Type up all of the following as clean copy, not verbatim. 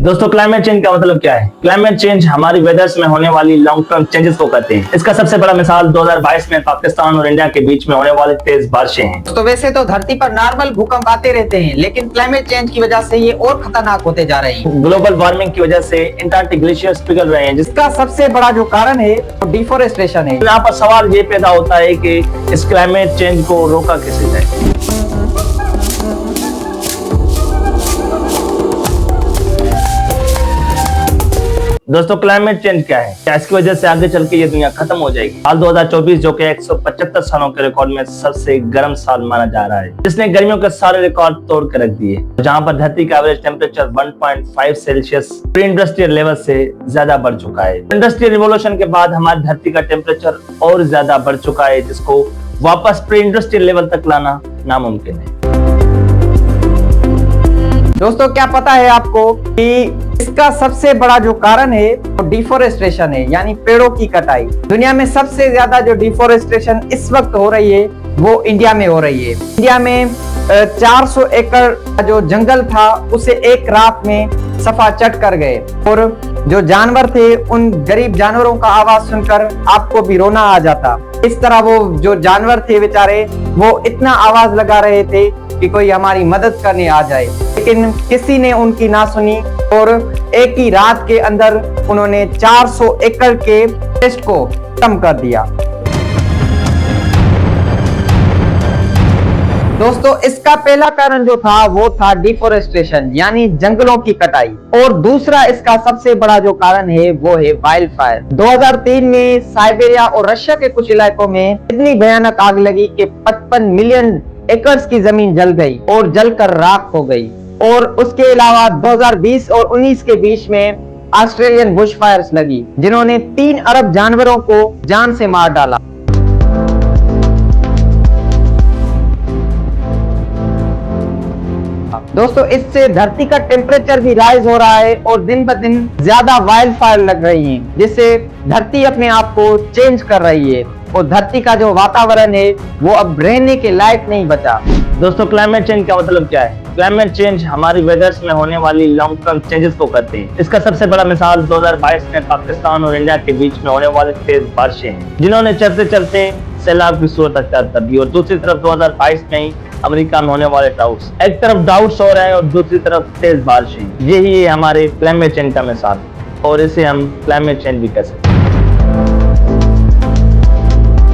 दोस्तों climate change का मतलब क्या है? क्लाइमेट चेंज हमारी वेदर्स में होने वाली लॉन्ग टर्म चेंजेस को कहते हैं। इसका सबसे बड़ा मिसाल 2022 में पाकिस्तान और इंडिया के बीच में होने वाली तेज बारिशें हैं। तो वैसे तो धरती पर नॉर्मल भूकंप आते रहते हैं, लेकिन क्लाइमेट चेंज की वजह से ये और खतरनाक होते जा रहे हैं। ग्लोबल वार्मिंग की वजह से अंटार्कटिक ग्लेशियर्स पिघल रहे हैं, जिसका सबसे बड़ा जो कारण है वो डिफोरेस्टेशन है। यहाँ पर सवाल ये पैदा होता है कि इस क्लाइमेट चेंज को रोका कैसे जाए। दोस्तों क्लाइमेट चेंज क्या है? क्या इसकी वजह से आगे चल के ये दुनिया खत्म हो जाएगी? साल 2024 जो कि 175 सालों के रिकॉर्ड में सबसे गर्म साल माना जा रहा है, जिसने गर्मियों के सारे रिकॉर्ड तोड़ कर रख दिए, जहां पर धरती का average temperature 1.5 Celsius pre industrial level से ज्यादा बढ़ चुका है। इंडस्ट्रियल रिवॉल्यूशन के बाद हमारी धरती का टेम्परेचर और ज्यादा बढ़ चुका है, जिसको वापस प्री इंडस्ट्रियल लेवल तक लाना नामुमकिन है। दोस्तों क्या पता है आपको कि इसका सबसे बड़ा जो कारण है वो डिफोरेस्टेशन है, यानी पेड़ों की कटाई। दुनिया में सबसे ज्यादा जो डिफोरेस्टेशन इस वक्त हो रही है वो इंडिया में हो रही है। इंडिया में 400 एकड़ का जो जंगल था उसे एक रात में सफा चट कर गए, और जो जानवर थे उन गरीब जानवरों का आवाज सुनकर आपको भी रोना आ जाता। इस तरह वो जो जानवर थे बेचारे वो इतना आवाज लगा रहे थे कि कोई हमारी मदद करने आ जाए, लेकिन किसी ने उनकी ना सुनी और एक ही रात के अंदर उन्होंने 400 एकड़ के टेस्ट को खत्म कर दिया। दोस्तों इसका पहला कारण जो था वो था डिफोरेस्टेशन, यानी जंगलों की कटाई, और दूसरा इसका सबसे बड़ा जो कारण है वो है वाइल्ड फायर। 2003 में साइबेरिया और रशिया के कुछ इलाकों में इतनी भयानक आग लगी कि 55 मिलियन एकर्स की जमीन जल गई और जलकर राख हो गई। और उसके अलावा 2020 और 19 के बीच में ऑस्ट्रेलियन बुश फायर्स लगी, जिन्होंने 3 अरब जानवरों को जान से मार डाला। दोस्तों इससे धरती का टेम्परेचर भी राइज हो रहा है और दिन ब दिन ज्यादा वाइल्ड फायर लग रही हैं, जिससे धरती अपने आप को चेंज कर रही है और धरती का जो वातावरण है वो अब रहने के लायक नहीं बचा। दोस्तों क्लाइमेट चेंज का मतलब क्या है? क्लाइमेट चेंज हमारी वेदर्स में होने वाली लॉन्ग टर्म चेंजेस को कहते हैं। इसका सबसे बड़ा मिसाल 2022 में पाकिस्तान और इंडिया के बीच में होने वाली तेज बारिशें हैं, जिन्होंने चलते चलते सैलाब की सूरत अख्तियार कर दी। और दूसरी तरफ 2022 में ही अमेरिका में होने वाले ड्राउट्स, एक तरफ ड्राउट्स हो रहे हैं और दूसरी तरफ तेज बारिशें। यही है हमारे क्लाइमेट चेंज का मिसाल, और इसे हम क्लाइमेट चेंज भी कह सकते हैं।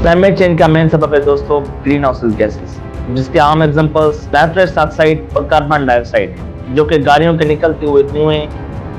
क्लाइमेट चेंज का मेन सबब है दोस्तों ग्रीन हाउस गैसेस, जिसके आम एग्जांपल्स नाइट्रस ऑक्साइड और कार्बन डाइऑक्साइड, जो कि गाड़ियों के निकलते हुए धुएं,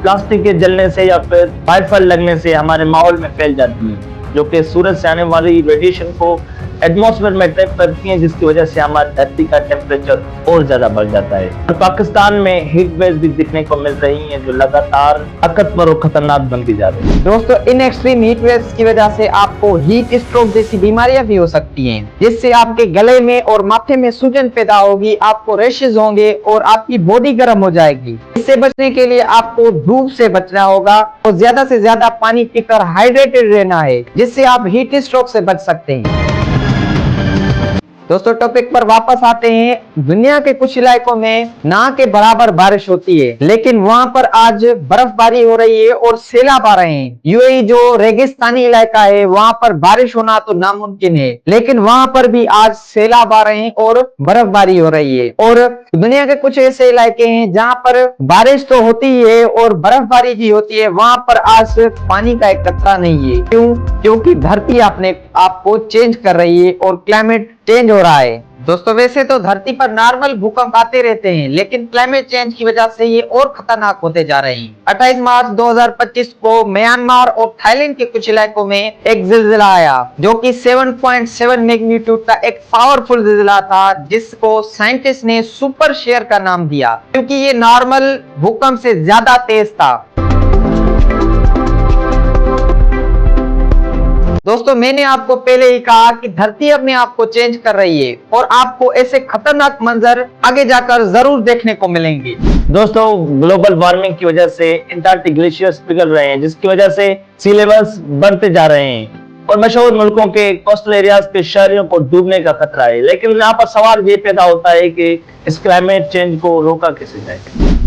प्लास्टिक के जलने से या फिर फायर लगने से हमारे माहौल में फैल जाती है, जो कि सूरज से आने वाली रेडिएशन को एटमॉस्फेयर में ट्रैप करती है, जिसकी वजह से हमारी धरती का टेम्परेचर और ज्यादा बढ़ जाता है। और पाकिस्तान में हीट वेव्स भी दिखने को मिल रही हैं, जो लगातार ताकतवर और खतरनाक बनती जा रही है। दोस्तों इन एक्सट्रीम हीट वेव्स की वजह से आपको हीट स्ट्रोक जैसी बीमारियां भी हो सकती हैं, जिससे आपके गले में और माथे में सूजन पैदा होगी, आपको रैशेस होंगे और आपकी बॉडी गर्म हो जाएगी। इससे बचने के लिए आपको धूप से बचना होगा और ज्यादा से ज्यादा पानी पीकर हाइड्रेटेड रहना है, जिससे आप हीट स्ट्रोक से बच सकते हैं। दोस्तों टॉपिक पर वापस आते हैं। दुनिया के कुछ इलाकों में ना के बराबर बारिश होती है, लेकिन वहां पर आज बर्फबारी हो रही है और सैलाब आ रहे हैं। यूएई जो रेगिस्तानी इलाका है वहां पर बारिश होना तो नामुमकिन है, लेकिन वहां पर भी आज सैलाब आ रहे हैं और बर्फबारी हो रही है। और दुनिया के कुछ ऐसे इलाके हैं जहां पर बारिश तो होती है और बर्फबारी भी होती है, वहां पर आज पानी का एक कतरा नहीं है। क्यों? क्योंकि धरती अपने आप को चेंज कर रही है और क्लाइमेट चेंज हो रहा है। दोस्तों वैसे तो धरती पर नॉर्मल भूकंप आते रहते हैं, लेकिन क्लाइमेट चेंज की वजह से ये और खतरनाक होते जा रहे हैं। 28 मार्च 2025 को म्यांमार और थाईलैंड के कुछ इलाकों में एक जिलजिला आया, जो कि 7.7 मैग्नीट्यूड का एक पावरफुल जिलजिला था, जिसको साइंटिस्ट ने सुपर शेयर का नाम दिया, क्योंकि ये नॉर्मल भूकंप से ज्यादा तेज था। दोस्तों मैंने आपको पहले ही कहा कि धरती अपने आप को चेंज कर रही है और आपको ऐसे खतरनाक मंजर आगे जाकर जरूर देखने को मिलेंगे। दोस्तों ग्लोबल वार्मिंग की वजह से अंटार्कटिक ग्लेशियर्स पिघल रहे हैं, जिसकी वजह से सी लेवल्स बढ़ते जा रहे हैं, और मशहूर मुल्कों के कोस्टल एरियाज के शहरों को डूबने का खतरा है। लेकिन यहाँ पर सवाल ये पैदा होता है कि इस क्लाइमेट चेंज को रोका कैसे जाए।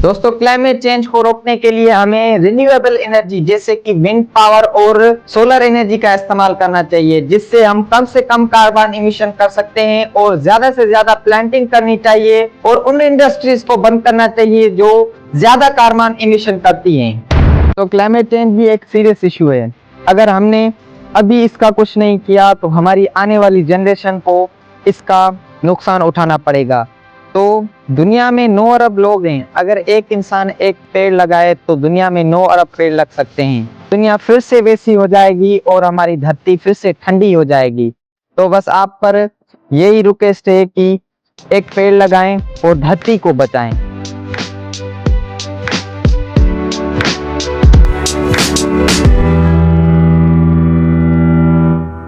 दोस्तों, क्लाइमेट चेंज को रोकने के लिए हमें रिन्यूएबल एनर्जी जैसे कि विंड पावर और सोलर एनर्जी का इस्तेमाल करना चाहिए, जिससे हम कम से कम कार्बन इमिशन कर सकते हैं। और ज्यादा से ज्यादा प्लांटिंग करनी चाहिए और उन इंडस्ट्रीज को बंद करना चाहिए जो ज्यादा कार्बन इमिशन करती हैं। तो क्लाइमेट चेंज भी एक सीरियस इशू है। अगर हमने अभी इसका कुछ नहीं किया तो हमारी आने वाली जनरेशन को इसका नुकसान उठाना पड़ेगा। तो दुनिया में 9 अरब लोग हैं। अगर एक इंसान एक पेड़ लगाए तो दुनिया में 9 अरब पेड़ लग सकते हैं। दुनिया फिर से वैसी हो जाएगी और हमारी धरती फिर से ठंडी हो जाएगी। तो बस आप पर यही रिक्वेस्ट है कि एक पेड़ लगाएं और धरती को बचाएं।